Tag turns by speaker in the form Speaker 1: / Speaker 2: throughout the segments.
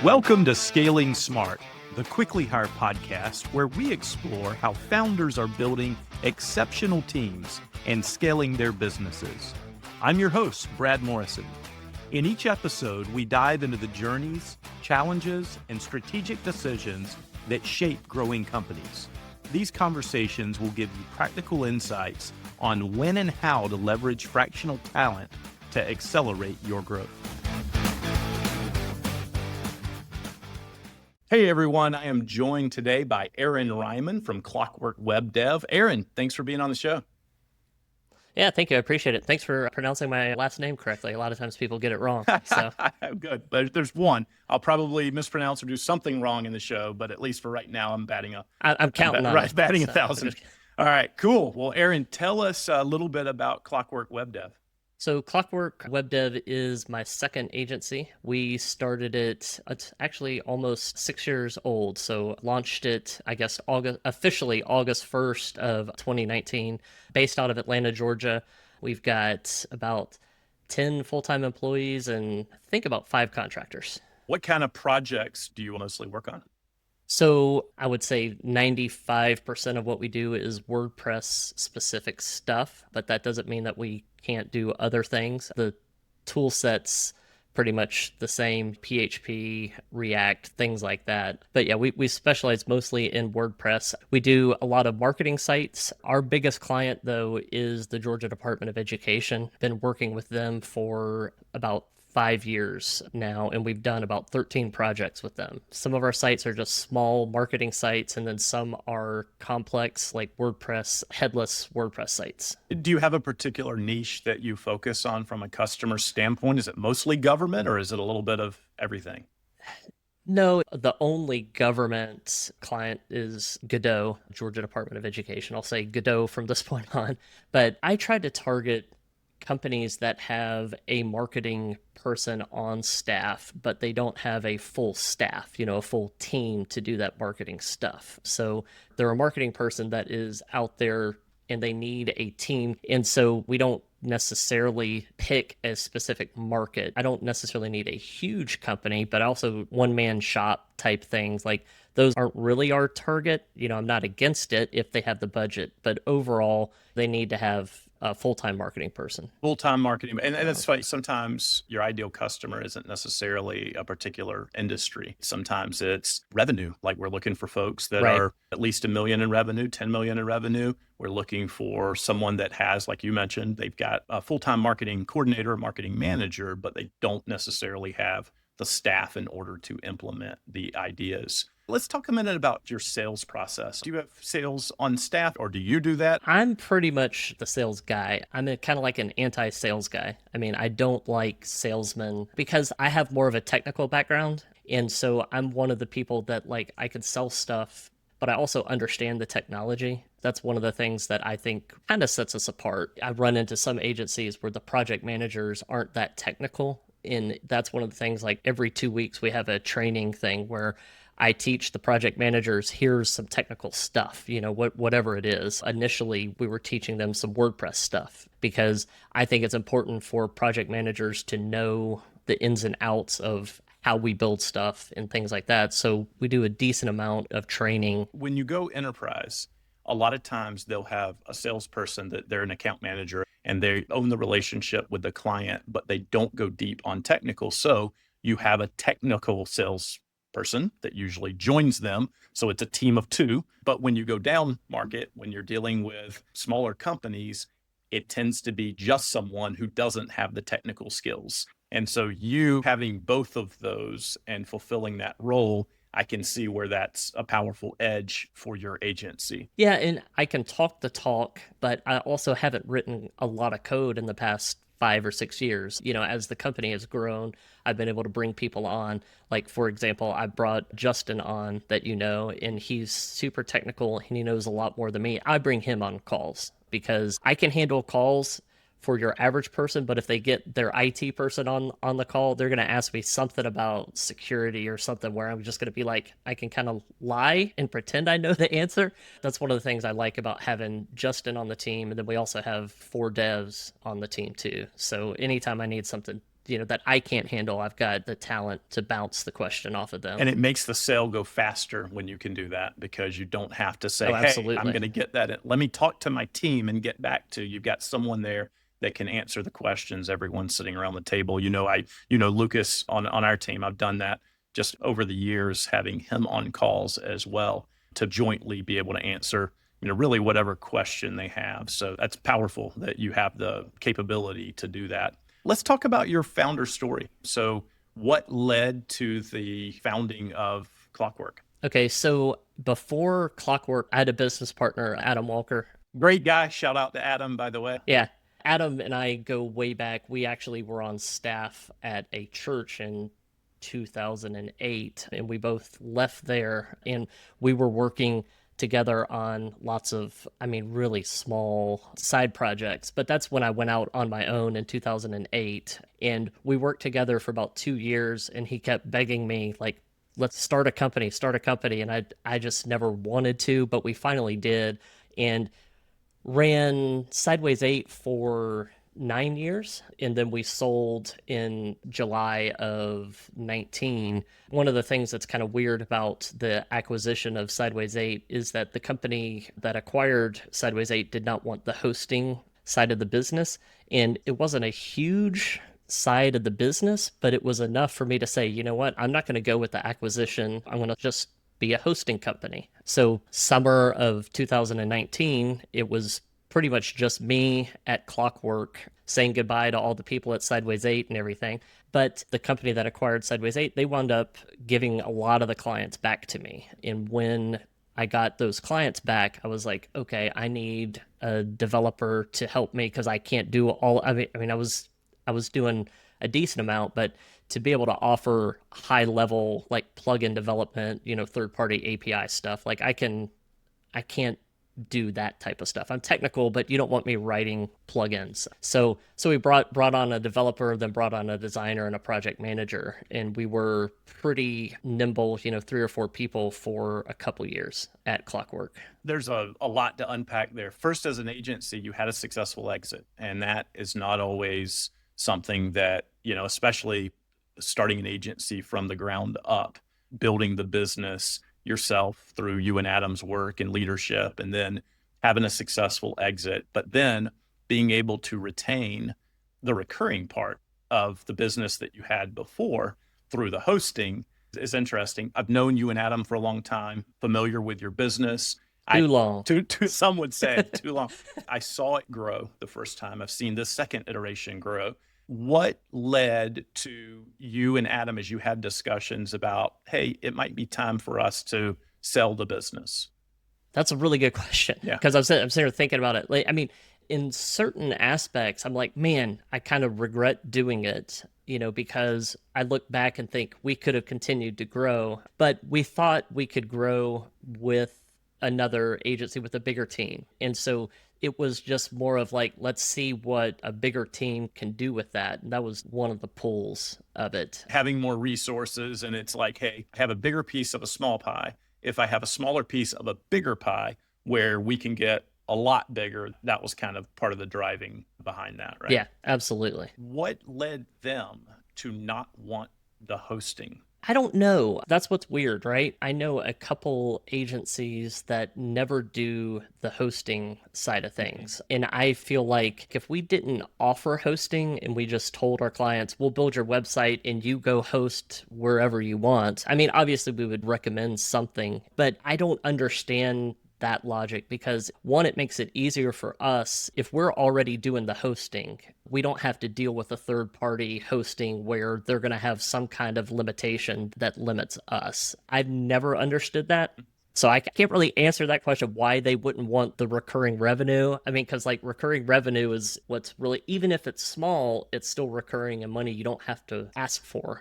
Speaker 1: Welcome to Scaling Smart, the Quickly Hire podcast, where we explore how founders are building exceptional teams and scaling their businesses. I'm your host, Brad Morrison. In each episode, we dive into the journeys, challenges, and strategic decisions that shape growing companies. These conversations will give you practical insights on when and how to leverage fractional talent to accelerate your growth. Hey everyone, I am joined today by Reimann from Clockwork Web Dev. Aaron, thanks for being on the show.
Speaker 2: Yeah, thank you. I appreciate it. Thanks for pronouncing my last name correctly. A lot of times people get it wrong. So
Speaker 1: Good. But there's one. I'll probably mispronounce or do something wrong in the show, but at least for right now, I'm batting
Speaker 2: I'm counting on it.
Speaker 1: Batting 1,000. All right, cool. Well, Aaron, tell us a little bit about Clockwork Web Dev.
Speaker 2: So Clockwork Web Dev is my second agency. We started it's actually almost 6 years old. So launched it, I guess, officially August 1st of 2019, based out of Atlanta, Georgia. We've got about 10 full-time employees and I think about 5 contractors.
Speaker 1: What kind of projects do you mostly work on?
Speaker 2: So I would say 95% of what we do is WordPress specific stuff, but that doesn't mean that we can't do other things. The tool set's pretty much the same, PHP, React, things like that. But yeah, we specialize mostly in WordPress. We do a lot of marketing sites. Our biggest client, though, is the Georgia Department of Education. Been working with them for about 5 years now, and we've done about 13 projects with them. Some of our sites are just small marketing sites, and then some are complex, like WordPress, headless WordPress sites.
Speaker 1: Do you have a particular niche that you focus on from a customer standpoint? Is it mostly government, or is it a little bit of everything?
Speaker 2: No, the only government client is Godot, Georgia Department of Education. I'll say Godot from this point on, but I tried to target companies that have a marketing person on staff, but they don't have a full staff, a full team to do that marketing stuff. So they're a marketing person that is out there and they need a team. And so we don't necessarily pick a specific market. I don't necessarily need a huge company, but also one-man shop type things. Like those aren't really our target. I'm not against it if they have the budget, but overall they need to have a full-time marketing person.
Speaker 1: Full-time marketing. And that's why sometimes your ideal customer isn't necessarily a particular industry. Sometimes it's revenue. Like we're looking for folks that are at least $1 million in revenue, 10 million in revenue. We're looking for someone that has, like you mentioned, they've got a full-time marketing coordinator, marketing manager, but they don't necessarily have the staff in order to implement the ideas. Let's talk a minute about your sales process. Do you have sales on staff or do you do that?
Speaker 2: I'm pretty much the sales guy. I'm kind of like an anti-sales guy. I mean, I don't like salesmen because I have more of a technical background. And so I'm one of the people that I can sell stuff, but I also understand the technology. That's one of the things that I think kind of sets us apart. I've run into some agencies where the project managers aren't that technical. And that's one of the things, like every 2 weeks we have a training thing where I teach the project managers, here's some technical stuff, whatever it is. Initially, we were teaching them some WordPress stuff because I think it's important for project managers to know the ins and outs of how we build stuff and things like that. So we do a decent amount of training.
Speaker 1: When you go enterprise, a lot of times they'll have a salesperson that they're an account manager and they own the relationship with the client, but they don't go deep on technical. So you have a technical sales person that usually joins them. So it's a team of 2. But when you go down market, when you're dealing with smaller companies, it tends to be just someone who doesn't have the technical skills. And so you having both of those and fulfilling that role, I can see where that's a powerful edge for your agency.
Speaker 2: Yeah, and I can talk the talk, but I also haven't written a lot of code in the past 5 or 6 years. As the company has grown, I've been able to bring people on. Like, for example, I brought Justin on that and he's super technical and he knows a lot more than me. I bring him on calls because I can handle calls for your average person, but if they get their IT person on the call, they're going to ask me something about security or something where I'm just going to be like, I can kind of lie and pretend I know the answer. That's one of the things I like about having Justin on the team. And then we also have 4 devs on the team too. So anytime I need something that I can't handle, I've got the talent to bounce the question off of them.
Speaker 1: And it makes the sale go faster when you can do that, because you don't have to say,
Speaker 2: Oh,
Speaker 1: hey, I'm
Speaker 2: absolutely.
Speaker 1: going to get that. Let me talk to my team and get back to you. You've got someone there that can answer the questions. Everyone's sitting around the table. Lucas on our team, I've done that just over the years, having him on calls as well to jointly be able to answer, really whatever question they have. So that's powerful that you have the capability to do that. Let's talk about your founder story. So what led to the founding of Clockwork?
Speaker 2: Okay, so before Clockwork, I had a business partner, Adam Walker.
Speaker 1: Great guy. Shout out to Adam, by the way.
Speaker 2: Yeah, Adam and I go way back. We actually were on staff at a church in 2008, and we both left there, and we were working together on lots of, really small side projects. But that's when I went out on my own in 2008, and we worked together for about 2 years, and he kept begging me, like, let's start a company, and I just never wanted to, but we finally did, and ran Sideways 8 for 9 years, and then we sold in July of 19. One of the things that's kind of weird about the acquisition of Sideways 8 is that the company that acquired Sideways 8 did not want the hosting side of the business, and it wasn't a huge side of the business, but it was enough for me to say, you know what, I'm not going to go with the acquisition. I'm going to just be a hosting company. So summer of 2019, it was pretty much just me at Clockwork saying goodbye to all the people at Sideways 8 and everything. But the company that acquired Sideways 8, they wound up giving a lot of the clients back to me. And when I got those clients back, I was like, okay, I need a developer to help me because I can't do all. I was doing a decent amount, but to be able to offer high level like plugin development, third party API stuff, like I can't do that type of stuff. I'm technical, but you don't want me writing plugins. So we brought on a developer, then brought on a designer and a project manager, and we were pretty nimble, 3 or 4 people for a couple years at Clockwork.
Speaker 1: There's a lot to unpack there. First, as an agency, you had a successful exit, and that is not always something that, especially starting an agency from the ground up, building the business yourself through you and Adam's work and leadership, and then having a successful exit, but then being able to retain the recurring part of the business that you had before through the hosting is interesting. I've known you and Adam for a long time, familiar with your business.
Speaker 2: Too long.
Speaker 1: Some would say too long. I saw it grow the first time. I've seen this second iteration grow. What led to you and Adam as you had discussions about, hey, it might be time for us to sell the business?
Speaker 2: That's a really good question.
Speaker 1: Yeah.
Speaker 2: Because I'm sitting here thinking about it. Like, in certain aspects, I'm like, man, I kind of regret doing it, because I look back and think we could have continued to grow, but we thought we could grow with another agency with a bigger team. And so it was just more of like, let's see what a bigger team can do with that. And that was one of the pulls of it.
Speaker 1: Having more resources, and it's like, hey, I have a bigger piece of a small pie. If I have a smaller piece of a bigger pie where we can get a lot bigger, that was kind of part of the driving behind that, right?
Speaker 2: Yeah, absolutely.
Speaker 1: What led them to not want the hosting?
Speaker 2: I don't know. That's what's weird, right? I know a couple agencies that never do the hosting side of things. And I feel like if we didn't offer hosting and we just told our clients, we'll build your website and you go host wherever you want. Obviously we would recommend something, but I don't understand that logic because one, it makes it easier for us. If we're already doing the hosting, we don't have to deal with a third party hosting where they're going to have some kind of limitation that limits us. I've never understood that. So I can't really answer that question, why they wouldn't want the recurring revenue. Because like recurring revenue is what's really, even if it's small, it's still recurring and money you don't have to ask for,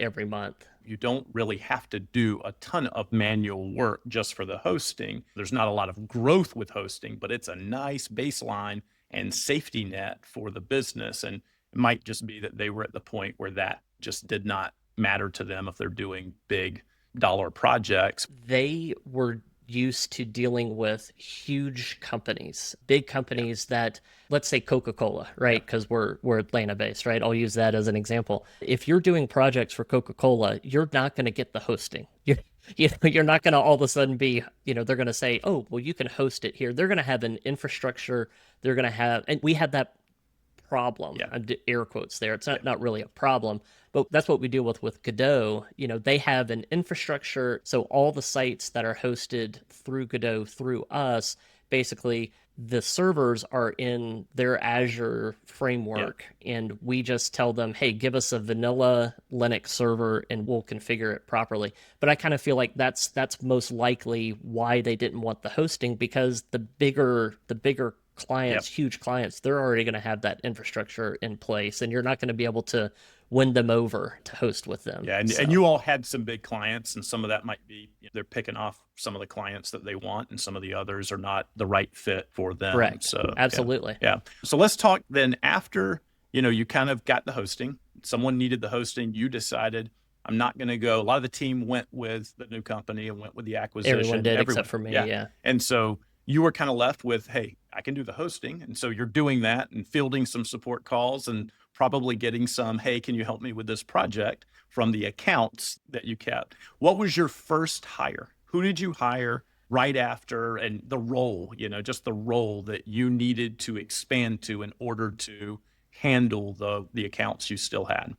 Speaker 2: every month.
Speaker 1: You don't really have to do a ton of manual work just for the hosting. There's not a lot of growth with hosting, but it's a nice baseline and safety net for the business. And it might just be that they were at the point where that just did not matter to them if they're doing big dollar projects.
Speaker 2: They were used to dealing with huge companies, big companies that, let's say Coca-Cola, right? Because we're Atlanta based, right? I'll use that as an example. If you're doing projects for Coca-Cola, you're not going to get the hosting. You're not going to all of a sudden be, they're going to say, oh, well, you can host it here. They're going to have an infrastructure. They're going to have, and we had that problem.
Speaker 1: Yeah.
Speaker 2: I'm air quotes there. It's not really a problem, but that's what we deal with Godot. They have an infrastructure. So all the sites that are hosted through Godot through us, basically the servers are in their Azure framework, and we just tell them, hey, give us a vanilla Linux server and we'll configure it properly. But I kind of feel like that's most likely why they didn't want the hosting, because the bigger clients, huge clients, they're already going to have that infrastructure in place, and you're not going to be able to win them over to host with them.
Speaker 1: Yeah, and you all had some big clients, and some of that might be they're picking off some of the clients that they want, and some of the others are not the right fit for them.
Speaker 2: Correct.
Speaker 1: So
Speaker 2: Absolutely.
Speaker 1: Yeah. So let's talk then after, you kind of got the hosting, someone needed the hosting, you decided, I'm not going to go. A lot of the team went with the new company and went with the acquisition.
Speaker 2: Everyone did except for me, yeah.
Speaker 1: And so you were kind of left with, hey, I can do the hosting. And so you're doing that and fielding some support calls and probably getting some, hey, can you help me with this project from the accounts that you kept. What was your first hire? Who did you hire right after, and the role, just the role that you needed to expand to in order to handle the accounts you still had?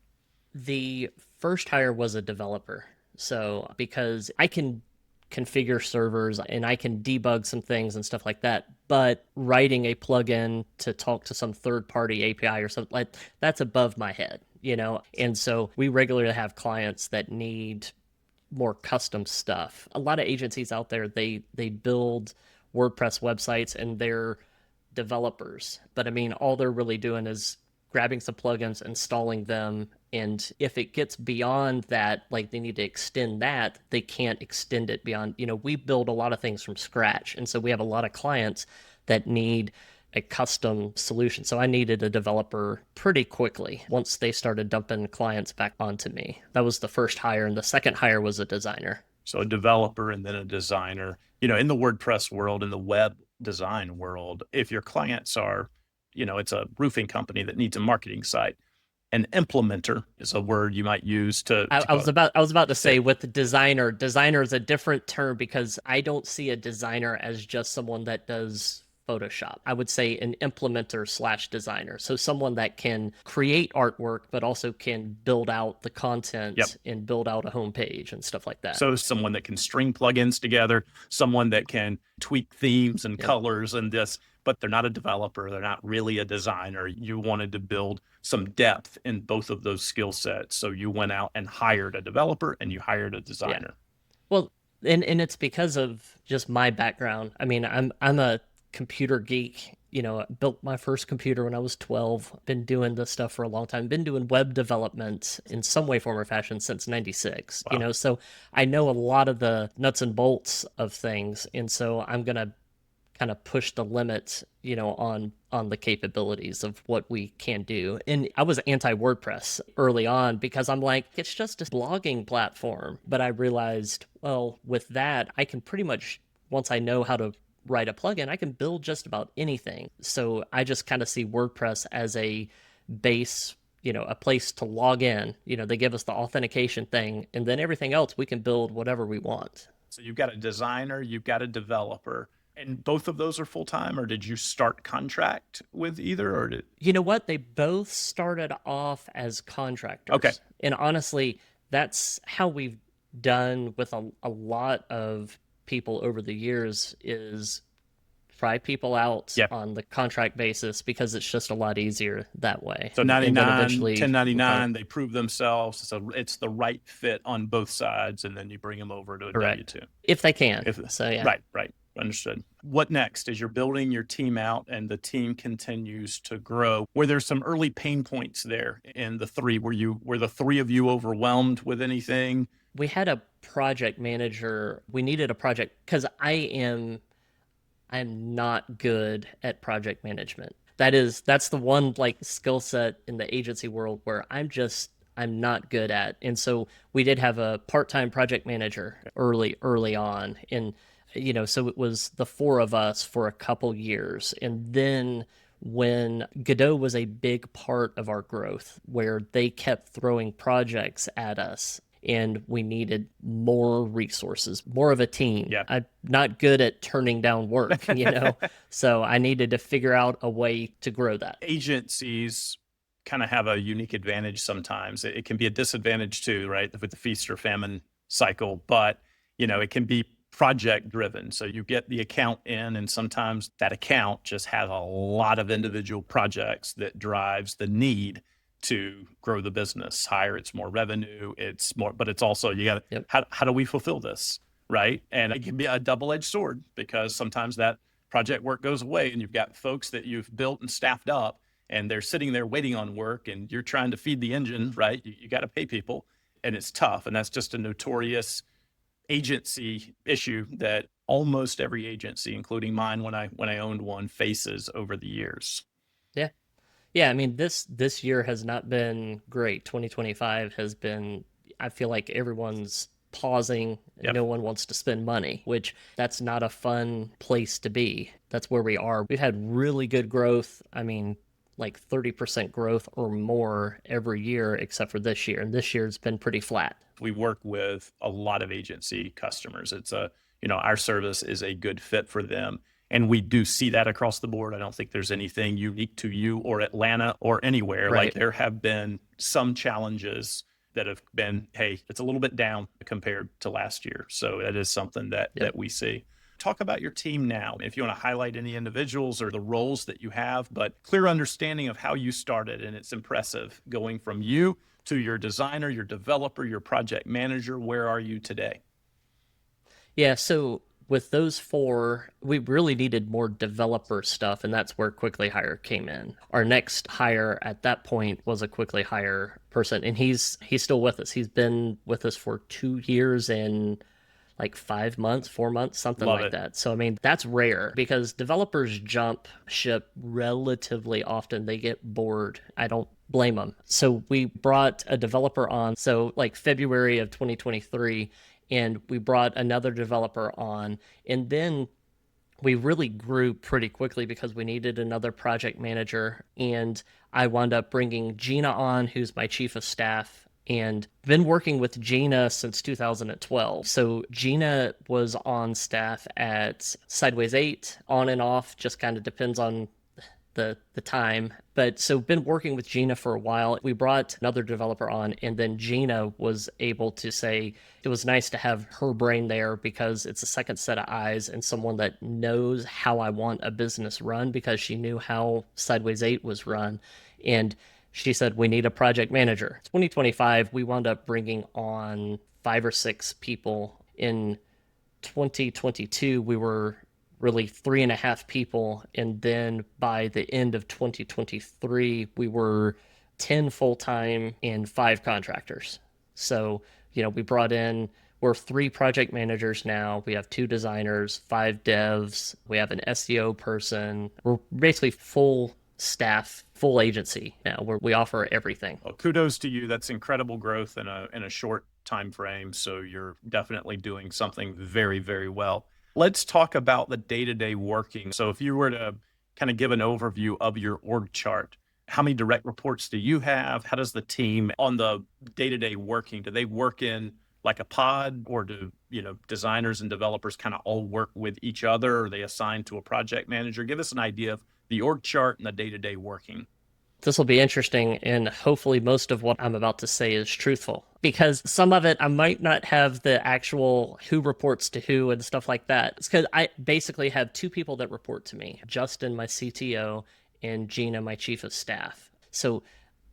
Speaker 2: The first hire was a developer. So because I can configure servers and I can debug some things and stuff like that, but writing a plugin to talk to some third-party API or something like that's above my head, And so we regularly have clients that need more custom stuff. A lot of agencies out there, they build WordPress websites and they're developers, but I mean, all they're really doing is grabbing some plugins, installing them, and if it gets beyond that, like they need to extend that, they can't extend it beyond, we build a lot of things from scratch, and so we have a lot of clients that need a custom solution. So I needed a developer pretty quickly once they started dumping clients back onto me. That was the first hire, and the second hire was a designer.
Speaker 1: So a developer and then a designer. In the WordPress world, in the web design world, if your clients are, it's a roofing company that needs a marketing site, an implementer is a word you might use to
Speaker 2: I was about to say, with the designer is a different term, because I don't see a designer as just someone that does Photoshop. I would say an implementer / designer. So someone that can create artwork, but also can build out the content and build out a homepage and stuff like that.
Speaker 1: So someone that can string plugins together, someone that can tweak themes and colors and this, but they're not a developer. They're not really a designer. You wanted to build some depth in both of those skill sets. So you went out and hired a developer and you hired a designer.
Speaker 2: Well, and it's because of just my background. I mean, I'm a computer geek. I built my first computer when I was 12. Been doing this stuff for a long time. Been doing web development in some way, form, or fashion since '96.
Speaker 1: Wow.
Speaker 2: So I know a lot of the nuts and bolts of things, and so I'm gonna kind of push the limits, on the capabilities of what we can do. And I was anti-WordPress early on because I'm like, it's just a blogging platform. But I realized, well, with that, I can pretty much, once I know how to write a plugin, I can build just about anything. So I just kind of see WordPress as a base, a place to log in. They give us the authentication thing, and then everything else we can build whatever we want.
Speaker 1: So you've got a designer, you've got a developer, and both of those are full-time, or did you start contract with either, or did...
Speaker 2: You know what? They both started off as contractors.
Speaker 1: Okay.
Speaker 2: And honestly, that's how we've done with a lot of people over the years, is try people out on the contract basis, because it's just a lot easier that way.
Speaker 1: So 1099, they prove themselves. So it's the right fit on both sides, and then you bring them over to a W-2.
Speaker 2: If they can.
Speaker 1: Right. Understood. What next? As you're building your team out and the team continues to grow, were there some early pain points there in the three? Were the three of you overwhelmed with anything?
Speaker 2: We had a project manager. We needed a project, because I'm not good at project management. That's the one skill set in the agency world where I'm not good at. And so we did have a part-time project manager early on. And So it was the four of us for a couple years. And then when Godot was a big part of our growth, where they kept throwing projects at us and we needed more resources, more of a team.
Speaker 1: Yeah.
Speaker 2: I'm not good at turning down work, so I needed to figure out a way to grow that.
Speaker 1: Agencies kind of have a unique advantage sometimes. It can be a disadvantage too, right? With the feast or famine cycle, but it can be project driven. So you get the account in, and sometimes that account just has a lot of individual projects that drives the need to grow the business higher. It's more revenue, it's more, but it's also, you got to,
Speaker 2: Yep.
Speaker 1: how do we fulfill this? Right. And it can be a double-edged sword, because sometimes that project work goes away and you've got folks that you've built and staffed up, and they're sitting there waiting on work, and you're trying to feed the engine, right? You got to pay people, and it's tough. And that's just a notorious agency issue that almost every agency, including mine when I owned one, faces over the years.
Speaker 2: Yeah. Yeah, I mean, this year has not been great. 2025 has been, I feel like everyone's pausing.
Speaker 1: Yep.
Speaker 2: No one wants to spend money, which that's not a fun place to be. That's where we are. We've had really good growth. I mean, like 30% growth or more every year except for this year. And this year's been pretty flat.
Speaker 1: We work with a lot of agency customers. It's our service is a good fit for them. And we do see that across the board. I don't think there's anything unique to you or Atlanta or anywhere.
Speaker 2: Right.
Speaker 1: Like, there have been some challenges that have been, hey, it's a little bit down compared to last year. So that is something that we see. Talk about your team now, if you want to highlight any individuals or the roles that you have, but clear understanding of how you started. And it's impressive going from you to your designer, your developer, your project manager. Where are you today?
Speaker 2: Yeah, so with those four, we really needed more developer stuff, and that's where Quickly Hire came in. Our next hire at that point was a Quickly Hire person, and he's still with us. He's been with us for 2 years and like 5 months, 4 months, something
Speaker 1: Love
Speaker 2: like
Speaker 1: it.
Speaker 2: that. So, I mean, that's rare because developers jump ship relatively often. They get bored. I don't blame them. So we brought a developer on. So like February of 2023, and we brought another developer on. And then we really grew pretty quickly because we needed another project manager. And I wound up bringing Gina on, who's my chief of staff, and been working with Gina since 2012. So Gina was on staff at Sideways 8, on and off, just kind of depends on the time. But so been working with Gina for a while. We brought another developer on, and then Gina was able to say it was nice to have her brain there because it's a second set of eyes and someone that knows how I want a business run, because she knew how Sideways 8 was run. And she said, we need a project manager. 2025, we wound up bringing on 5 or 6 people. In 2022, we were really 3.5 people. And then by the end of 2023, we were 10 full-time and 5 contractors. So, we brought in, we're 3 project managers now. We have 2 designers, 5 devs. We have an SEO person. We're basically full staff, full agency now, where we offer everything.
Speaker 1: Well, kudos to you. That's incredible growth in a short time frame. So you're definitely doing something very, very well. Let's talk about the day-to-day working. So if you were to kind of give an overview of your org chart, how many direct reports do you have? How does the team on the day-to-day working, do they work in like a pod, or do designers and developers kind of all work with each other? Or are they assigned to a project manager? Give us an idea of the org chart and the day-to-day working.
Speaker 2: This will be interesting, and hopefully most of what I'm about to say is truthful, because some of it I might not have the actual who reports to who and stuff like that. It's because I basically have 2 people that report to me, Justin, my CTO, and Gina, my chief of staff. So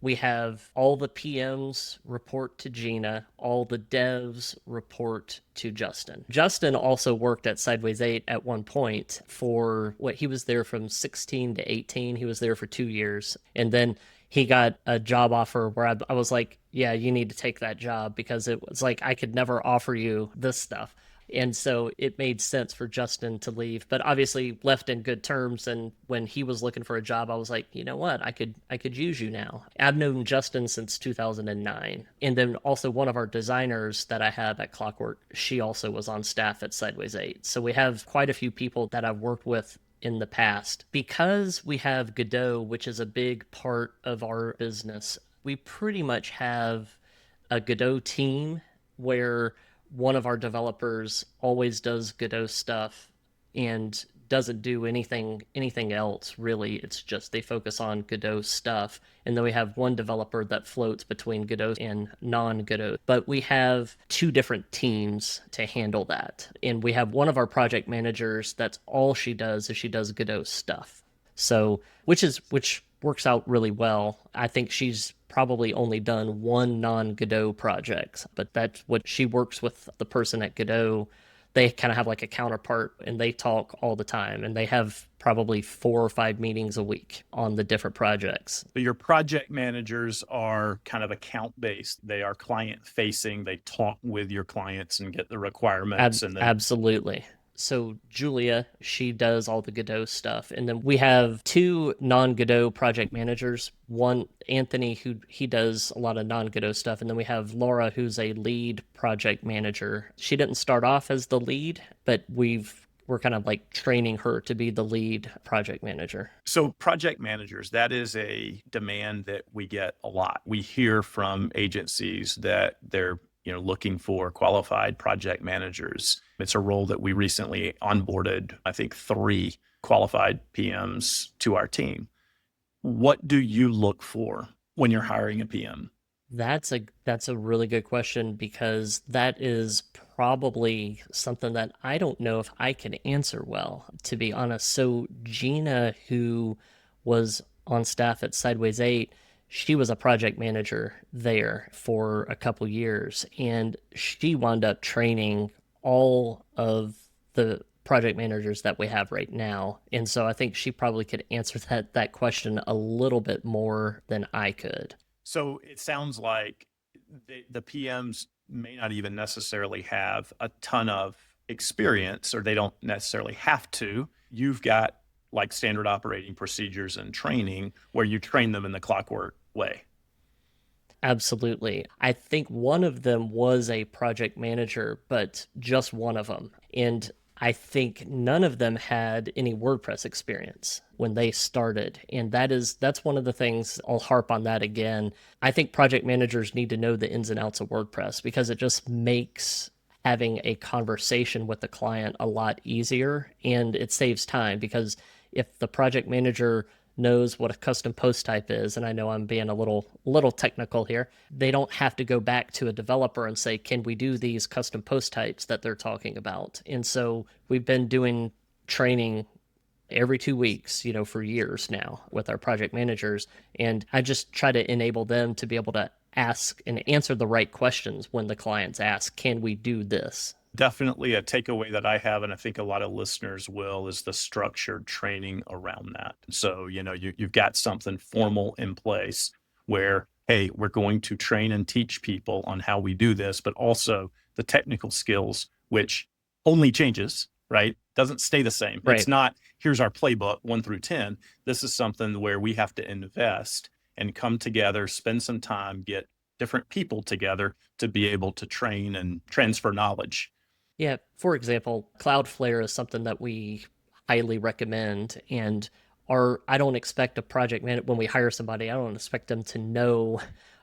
Speaker 2: we have all the PMs report to Gina, all the devs report to Justin. Justin also worked at Sideways 8 at one point for he was there from 16 to 18. He was there for 2 years. And then he got a job offer where I was like, yeah, you need to take that job, because it was like I could never offer you this stuff. And so it made sense for Justin to leave, but obviously left in good terms. And when he was looking for a job, I was like, you know what, I could use you now. I've known Justin since 2009. And then also one of our designers that I have at Clockwork, she also was on staff at Sideways 8. So we have quite a few people that I've worked with in the past. Because we have Godot, which is a big part of our business, we pretty much have a Godot team where one of our developers always does Godot stuff and doesn't do anything else really. It's just they focus on Godot stuff. And then we have one developer that floats between Godot and non-Godot. But we have two different teams to handle that. And we have one of our project managers that's all she does is she does Godot stuff. So which works out really well. I think she's probably only done one non-Godot project, but that's what she works with the person at Godot. They kind of have like a counterpart and they talk all the time and they have probably 4 or 5 meetings a week on the different projects.
Speaker 1: But your project managers are kind of account based. They are client facing. They talk with your clients and get the requirements. And then
Speaker 2: Absolutely. So Julia, she does all the Godot stuff. And then we have two non-Godot project managers. One, Anthony, who he does a lot of non-Godot stuff. And then we have Laura, who's a lead project manager. She didn't start off as the lead, but we're kind of like training her to be the lead project manager.
Speaker 1: So project managers, that is a demand that we get a lot. We hear from agencies that they're looking for qualified project managers. It's a role that we recently onboarded, I think, 3 qualified PMs to our team. What do you look for when you're hiring a PM?
Speaker 2: That's a really good question because that is probably something that I don't know if I can answer well, to be honest. So Gina, who was on staff at Sideways 8, she was a project manager there for a couple years, and she wound up training all of the project managers that we have right now. And so I think she probably could answer that question a little bit more than I could.
Speaker 1: So it sounds like the PMs may not even necessarily have a ton of experience, or they don't necessarily have to. You've got like standard operating procedures and training where you train them in the Clockwork way.
Speaker 2: Absolutely. I think one of them was a project manager, but just one of them. And I think none of them had any WordPress experience when they started. And that's one of the things. I'll harp on that again. I think project managers need to know the ins and outs of WordPress because it just makes having a conversation with the client a lot easier, and it saves time because if the project manager knows what a custom post type is, and I know I'm being a little technical here, they don't have to go back to a developer and say, can we do these custom post types that they're talking about? And so we've been doing training every 2 weeks, for years now with our project managers. And I just try to enable them to be able to ask and answer the right questions when the clients ask, can we do this?
Speaker 1: Definitely a takeaway that I have, and I think a lot of listeners will, is the structured training around that. So, you've got something formal in place where, hey, we're going to train and teach people on how we do this, but also the technical skills, which only changes, right? Doesn't stay the same.
Speaker 2: Right.
Speaker 1: It's not, here's our playbook 1 through 10. This is something where we have to invest and come together, spend some time, get different people together to be able to train and transfer knowledge.
Speaker 2: Yeah, for example, Cloudflare is something that we highly recommend. And I don't expect a project manager, when we hire somebody, I don't expect them to know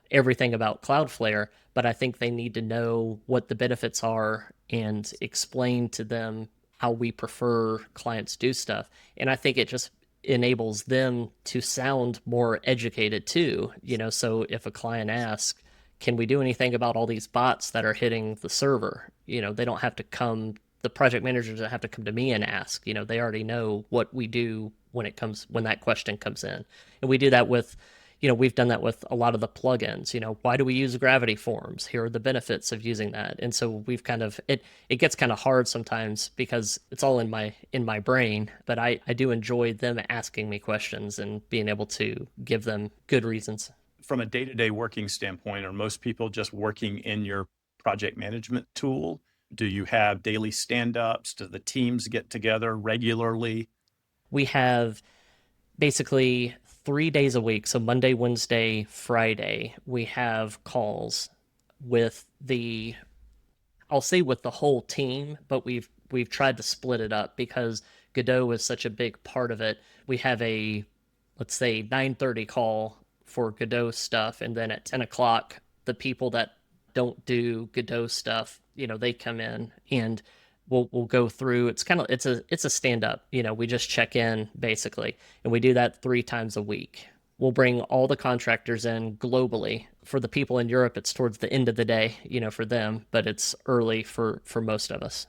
Speaker 2: everything about Cloudflare, but I think they need to know what the benefits are and explain to them how we prefer clients do stuff. And I think it just enables them to sound more educated too. So if a client asks, can we do anything about all these bots that are hitting the server? They don't have to come, the project managers don't have to come to me and ask. They already know what we do when that question comes in. And we do that with, we've done that with a lot of the plugins. Why do we use Gravity Forms? Here are the benefits of using that. And so we've kind of, it gets kind of hard sometimes because it's all in my brain, but I do enjoy them asking me questions and being able to give them good reasons.
Speaker 1: From a day-to-day working standpoint, are most people just working in your project management tool, Do you have daily stand-ups? Do the teams get together regularly?
Speaker 2: We have basically 3 days a week. So Monday, Wednesday, Friday, we have calls with the, I'll say with the whole team, but we've tried to split it up because Godot is such a big part of it. We have a, let's say, 9:30 call for Godot stuff, and then at 10 o'clock, the people that don't do Godot stuff, they come in and we'll go through. It's kind of it's a stand up. We just check in basically, and we do that 3 times a week. We'll bring all the contractors in globally. For the people in Europe, it's towards the end of the day, for them, but it's early for most of us.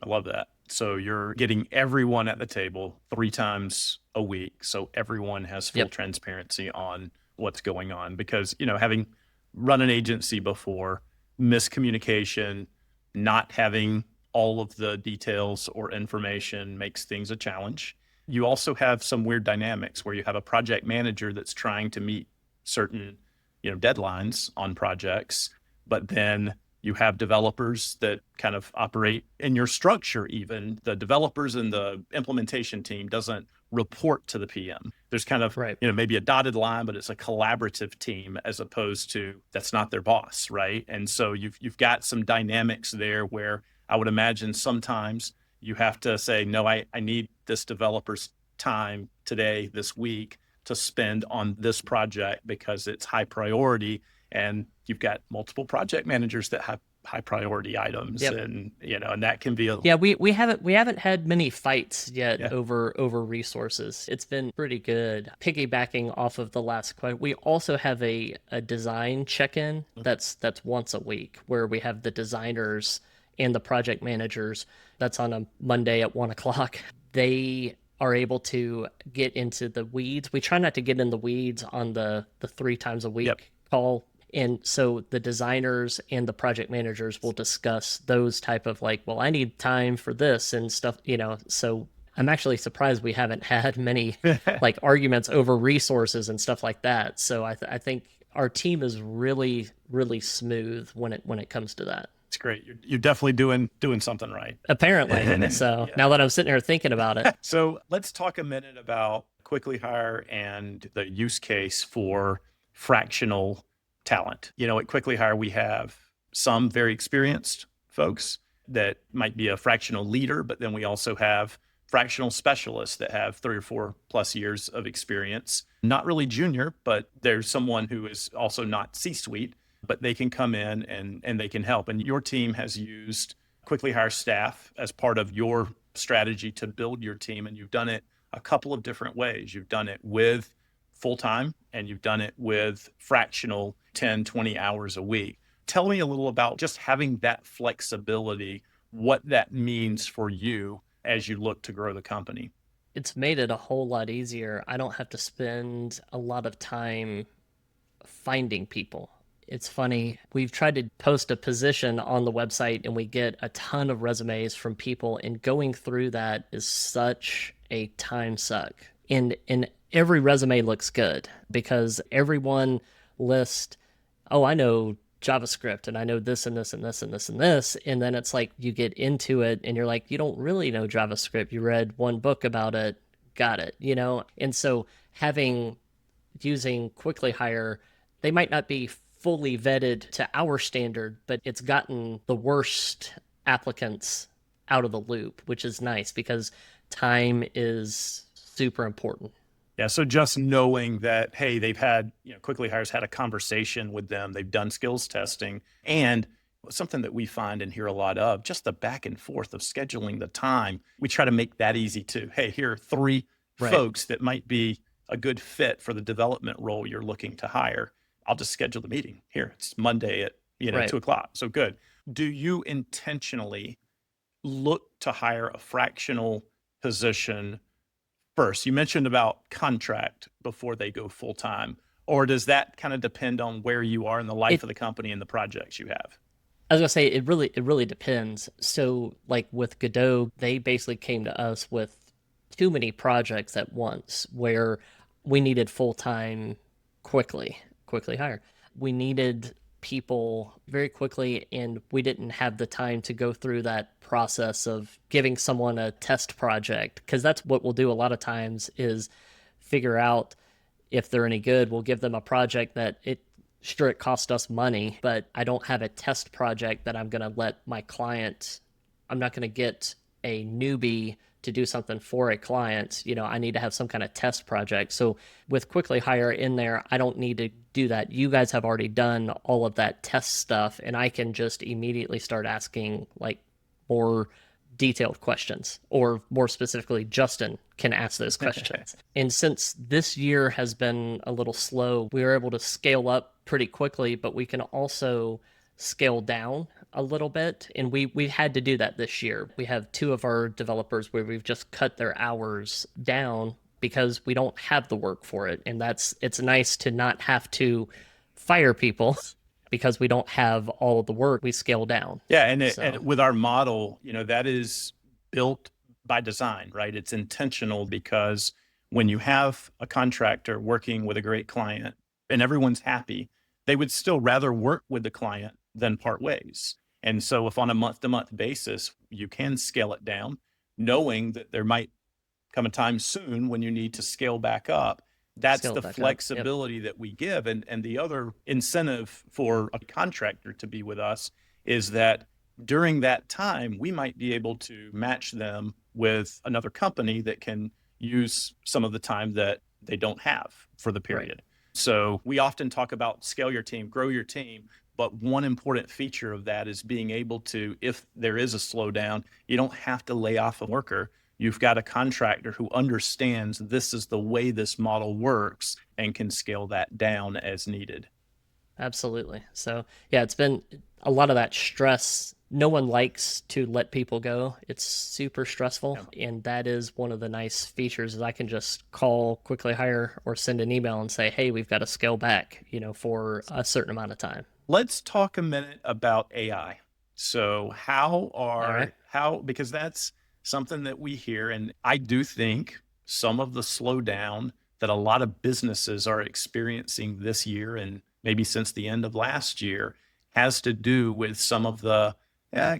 Speaker 1: I love that. So you're getting everyone at the table 3 times a week. So everyone has full
Speaker 2: Yep.
Speaker 1: transparency on what's going on because, having run an agency before, miscommunication, not having all of the details or information makes things a challenge. You also have some weird dynamics where you have a project manager that's trying to meet certain, deadlines on projects, but then you have developers that kind of operate in your structure. Even the developers and the implementation team doesn't report to the PM. There's kind of,
Speaker 2: Right.
Speaker 1: maybe a dotted line, but it's a collaborative team as opposed to that's not their boss, right? And so you've got some dynamics there where I would imagine sometimes you have to say, no, I need this developer's time today, this week, to spend on this project because it's high priority. And you've got multiple project managers that have high priority items.
Speaker 2: Yep.
Speaker 1: And, and that can be
Speaker 2: Yeah, we haven't had many fights yet
Speaker 1: Yeah.
Speaker 2: over resources. It's been pretty good. Piggybacking off of the last question, we also have a design check-in that's once a week where we have the designers and the project managers. That's on a Monday at 1 o'clock. They are able to get into the weeds. We try not to get in the weeds on the 3 times a week
Speaker 1: Yep.
Speaker 2: call. And so the designers and the project managers will discuss those type of like, well, I need time for this and stuff, So I'm actually surprised we haven't had many like arguments over resources and stuff like that. So I think our team is really, really smooth when it comes to that.
Speaker 1: It's great. You're definitely doing something right.
Speaker 2: Apparently. So
Speaker 1: Yeah.
Speaker 2: now that I'm sitting here thinking about it,
Speaker 1: So let's talk a minute about Quickly Hire and the use case for fractional talent. At Quickly Hire, we have some very experienced folks that might be a fractional leader, but then we also have fractional specialists that have 3 or 4+ years of experience. Not really junior, but there's someone who is also not C-suite, but they can come in and they can help. And your team has used Quickly Hire staff as part of your strategy to build your team. And you've done it a couple of different ways. You've done it with full-time and you've done it with fractional 10, 20 hours a week. Tell me a little about just having that flexibility, what that means for you as you look to grow the company.
Speaker 2: it's made it a whole lot easier. I don't have to spend a lot of time finding people. It's funny, we've tried to post a position on the website and we get a ton of resumes from people, and going through that is such a time suck. And every resume looks good because everyone lists, oh, I know JavaScript and I know this and this and this and this and this. And then it's like you get into it and you're like, you don't really know JavaScript. You read one book about it, got it, And so using Quickly Hire, they might not be fully vetted to our standard, but it's gotten the worst applicants out of the loop, which is nice because time is super important.
Speaker 1: Yeah. So just knowing that, hey, they've had, Quickly Hire's had a conversation with them, they've done skills testing, and something that we find and hear a lot of, just the back and forth of scheduling the time. We try to make that easy too. Hey, here are 3
Speaker 2: Right.
Speaker 1: folks that might be a good fit for the development role you're looking to hire. I'll just schedule the meeting here. It's Monday at,
Speaker 2: Right.
Speaker 1: 2 o'clock. So good. Do you intentionally look to hire a fractional position first? You mentioned about contract before they go full time, or does that kind of depend on where you are in the life of the company and the projects you have?
Speaker 2: I was gonna say it really depends. So like with Godot, they basically came to us with too many projects at once where we needed full time quickly hire. We needed people very quickly, and we didn't have the time to go through that process of giving someone a test project, because that's what we'll do a lot of times is figure out if they're any good. We'll give them a project that it cost us money, but I don't have a test project that I'm going to let my client, I'm not going to get a newbie to do something for a client. I need to have some kind of test project. So with Quickly Hire in there, I don't need to do that. You guys have already done all of that test stuff, and I can just immediately start asking like more detailed questions, or more specifically, Justin can ask those questions. And since this year has been a little slow, we were able to scale up pretty quickly, but we can also scale down a little bit. And we had to do that this year. We have two of our developers where we've just cut their hours down because we don't have the work for it. And it's nice to not have to fire people because we don't have all of the work. We scale down.
Speaker 1: Yeah, and with our model, that is built by design, right? It's intentional, because when you have a contractor working with a great client and everyone's happy, they would still rather work with the client than part ways. And so if on a month-to-month basis, you can scale it down, knowing that there might come a time soon when you need to scale back up. That's the flexibility that we give. And the other incentive for a contractor to be with us is that during that time, we might be able to match them with another company that can use some of the time that they don't have for the period. Right. So we often talk about scale your team, grow your team. But one important feature of that is being able to, if there is a slowdown, you don't have to lay off a worker. You've got a contractor who understands this is the way this model works and can scale that down as needed.
Speaker 2: Absolutely. So yeah, it's been a lot of that stress. No one likes to let people go. It's super stressful. Yeah. And that is one of the nice features, is I can just call Quickly Hire or send an email and say, hey, we've got to scale back, for a certain amount of time.
Speaker 1: Let's talk a minute about AI. So because that's something that we hear, and I do think some of the slowdown that a lot of businesses are experiencing this year, and maybe since the end of last year, has to do with some of the,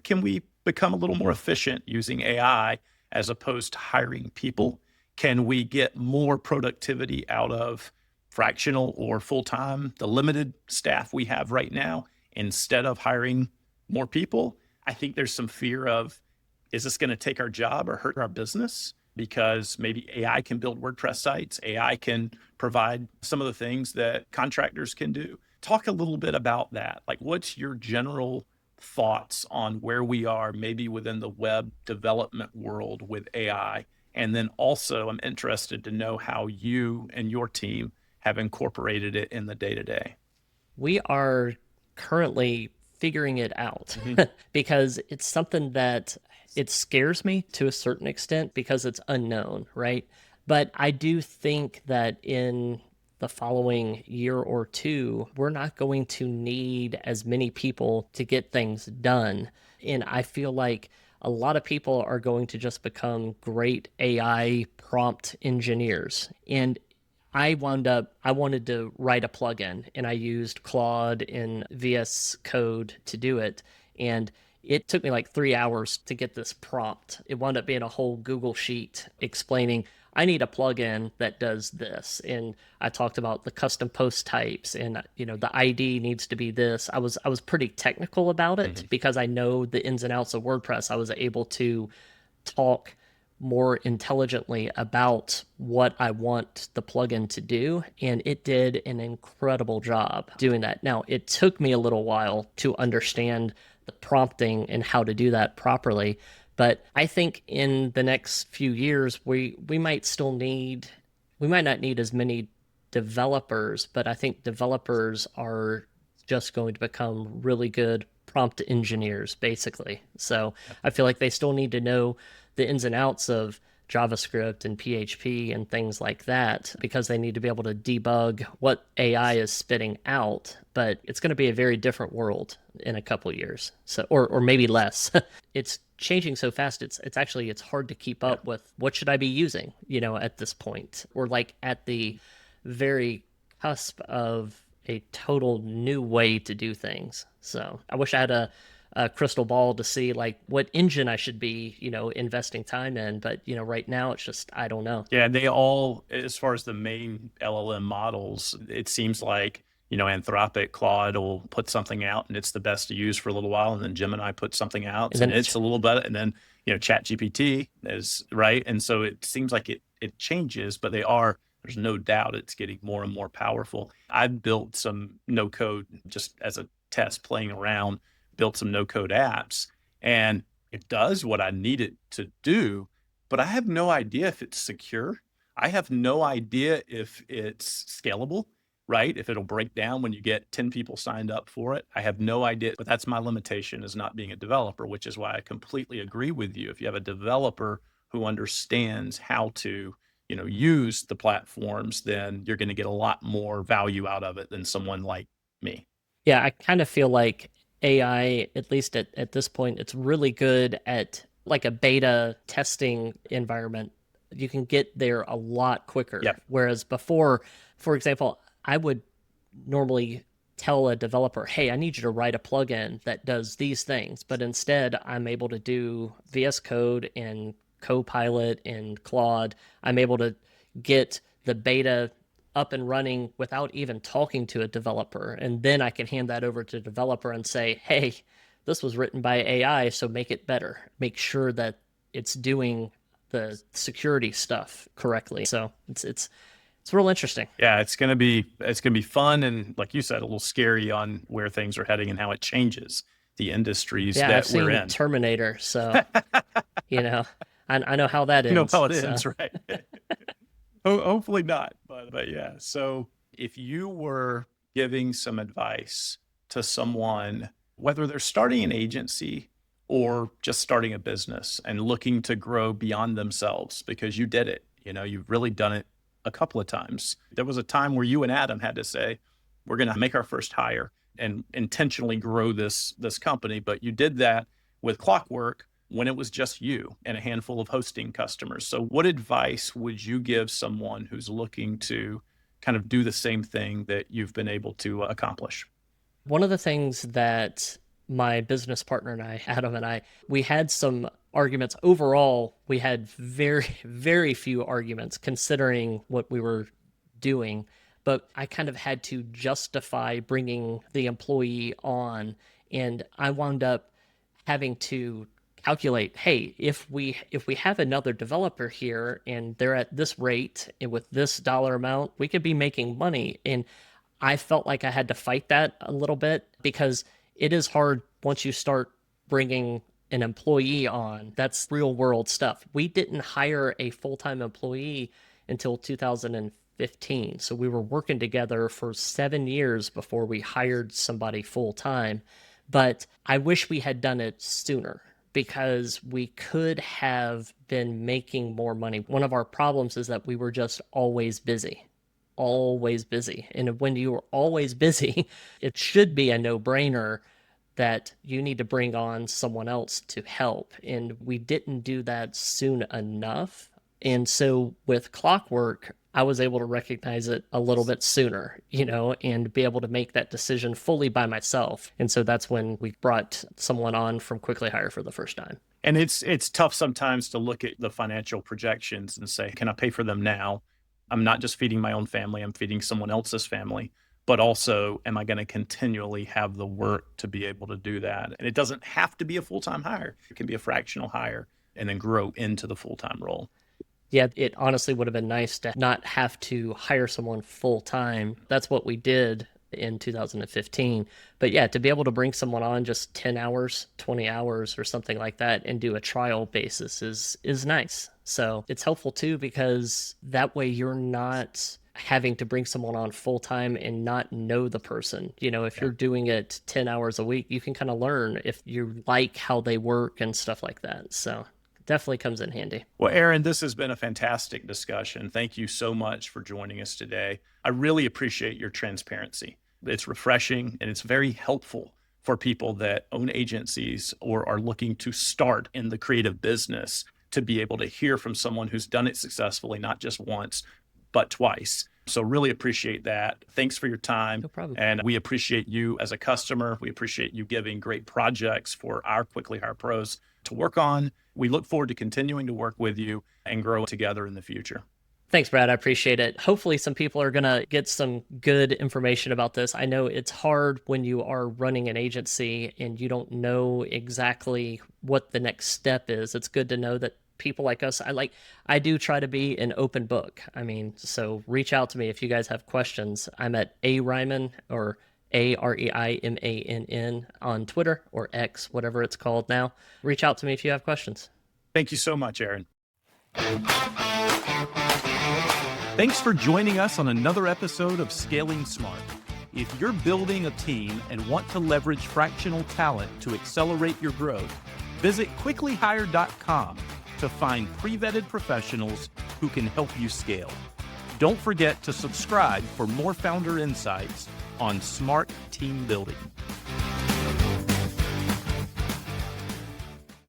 Speaker 1: can we become a little more efficient using AI as opposed to hiring people? Can we get more productivity out of fractional or full-time, the limited staff we have right now, instead of hiring more people? I think there's some fear of, is this going to take our job or hurt our business? Because maybe AI can build WordPress sites. AI can provide some of the things that contractors can do. Talk a little bit about that. Like, what's your general thoughts on where we are maybe within the web development world with AI? And then also, I'm interested to know how you and your team have incorporated it in the day-to-day.
Speaker 2: We are currently figuring it out because it's something that it scares me to a certain extent because it's unknown, right? But I do think that in the following year or two, we're not going to need as many people to get things done. And I feel like a lot of people are going to just become great AI prompt engineers. And I wanted to write a plugin, and I used Claude in VS Code to do it. And it took me like 3 hours to get this prompt. It wound up being a whole Google sheet explaining, I need a plugin that does this. And I talked about the custom post types, and the ID needs to be this. I was pretty technical about it because I know the ins and outs of WordPress. I was able to talk more intelligently about what I want the plugin to do, and it did an incredible job doing that. Now, it took me a little while to understand the prompting and how to do that properly, but I think in the next few years, we might not need as many developers, but I think developers are just going to become really good prompt engineers, basically. So I feel like they still need to know the ins and outs of JavaScript and PHP and things like that, because they need to be able to debug what AI is spitting out. But it's going to be a very different world in a couple of years, so or maybe less. It's changing so fast. It's hard to keep up with. What should I be using? At this point, we're like at the very cusp of a total new way to do things. So I wish I had a crystal ball to see like what engine I should be, investing time in. But, right now it's just, I don't know.
Speaker 1: Yeah, they all, as far as the main LLM models, it seems like, Anthropic, Claude will put something out and it's the best to use for a little while. And then Gemini puts something out
Speaker 2: And
Speaker 1: and
Speaker 2: then,
Speaker 1: it's a little better. And then, ChatGPT is right. And so it seems like it changes, but there's no doubt it's getting more and more powerful. I've built some no code just as a test playing around, built some no code apps, and it does what I need it to do, but I have no idea if it's secure. I have no idea if it's scalable, right? If it'll break down when you get 10 people signed up for it. I have no idea, but that's my limitation as not being a developer, which is why I completely agree with you. If you have a developer who understands how to, use the platforms, then you're going to get a lot more value out of it than someone like me.
Speaker 2: yeah, I kind of feel like AI, at least at this point, it's really good at like a beta testing environment. You can get there a lot quicker.
Speaker 1: Yep.
Speaker 2: Whereas before, for example, I would normally tell a developer, hey, I need you to write a plugin that does these things. But instead, I'm able to do VS Code and Copilot and Claude. I'm able to get the beta up and running without even talking to a developer. And then I can hand that over to a developer and say, hey, this was written by AI, so make it better. Make sure that it's doing the security stuff correctly. So it's real interesting.
Speaker 1: Yeah, it's gonna be fun and like you said, a little scary on where things are heading and how it changes the industries
Speaker 2: Yeah, I've
Speaker 1: that we're
Speaker 2: seen
Speaker 1: in.
Speaker 2: Terminator, so I know how that
Speaker 1: You know
Speaker 2: ends.
Speaker 1: how it
Speaker 2: So.
Speaker 1: ends, right? Hopefully not, but yeah. So if you were giving some advice to someone, whether they're starting an agency or just starting a business and looking to grow beyond themselves because you did it, you've really done it a couple of times. There was a time where you and Adam had to say, we're going to make our first hire and intentionally grow this company, but you did that with Clockwork when it was just you and a handful of hosting customers. So what advice would you give someone who's looking to kind of do the same thing that you've been able to accomplish?
Speaker 2: One of the things that my business partner and I, Adam and I, we had some arguments. Overall, we had very, very few arguments considering what we were doing. But I kind of had to justify bringing the employee on. And I wound up having to calculate, hey, if we have another developer here and they're at this rate and with this dollar amount, we could be making money. And I felt like I had to fight that a little bit because it is hard once you start bringing an employee on. That's real world stuff. We didn't hire a full-time employee until 2015. So we were working together for 7 years before we hired somebody full-time. But I wish we had done it sooner because we could have been making more money. One of our problems is that we were just always busy. Always busy. And when you are always busy, it should be a no-brainer that you need to bring on someone else to help. And we didn't do that soon enough. And so with Clockwork, I was able to recognize it a little bit sooner, and be able to make that decision fully by myself. And so that's when we brought someone on from Quickly Hire for the first time.
Speaker 1: And it's tough sometimes to look at the financial projections and say, can I pay for them now? I'm not just feeding my own family, I'm feeding someone else's family, but also am I going to continually have the work to be able to do that? And it doesn't have to be a full-time hire. It can be a fractional hire and then grow into the full-time role.
Speaker 2: Yeah, it honestly would have been nice to not have to hire someone full time. That's what we did in 2015. But yeah, to be able to bring someone on just 10 hours, 20 hours or something like that and do a trial basis is nice. So it's helpful too because that way you're not having to bring someone on full time and not know the person. If you're doing it 10 hours a week, you can kind of learn if you like how they work and stuff like that. So definitely comes in handy.
Speaker 1: Well, Aaron, this has been a fantastic discussion. Thank you so much for joining us today. I really appreciate your transparency. It's refreshing and it's very helpful for people that own agencies or are looking to start in the creative business to be able to hear from someone who's done it successfully, not just once, but twice. So really appreciate that. Thanks for your time.
Speaker 2: No problem.
Speaker 1: And we appreciate you as a customer. We appreciate you giving great projects for our Quickly Hire pros to work on. We look forward to continuing to work with you and grow together in the future.
Speaker 2: Thanks, Brad. I appreciate it. Hopefully some people are going to get some good information about this. I know it's hard when you are running an agency and you don't know exactly what the next step is. It's good to know that people like us, I do try to be an open book. I mean, so reach out to me if you guys have questions. I'm at Reimann or Reimann on Twitter or X, whatever it's called now. Reach out to me if you have questions.
Speaker 1: Thank you so much, Aaron. Thanks for joining us on another episode of Scaling Smart. If you're building a team and want to leverage fractional talent to accelerate your growth, visit quicklyhire.com to find pre-vetted professionals who can help you scale. Don't forget to subscribe for more founder insights on smart team building.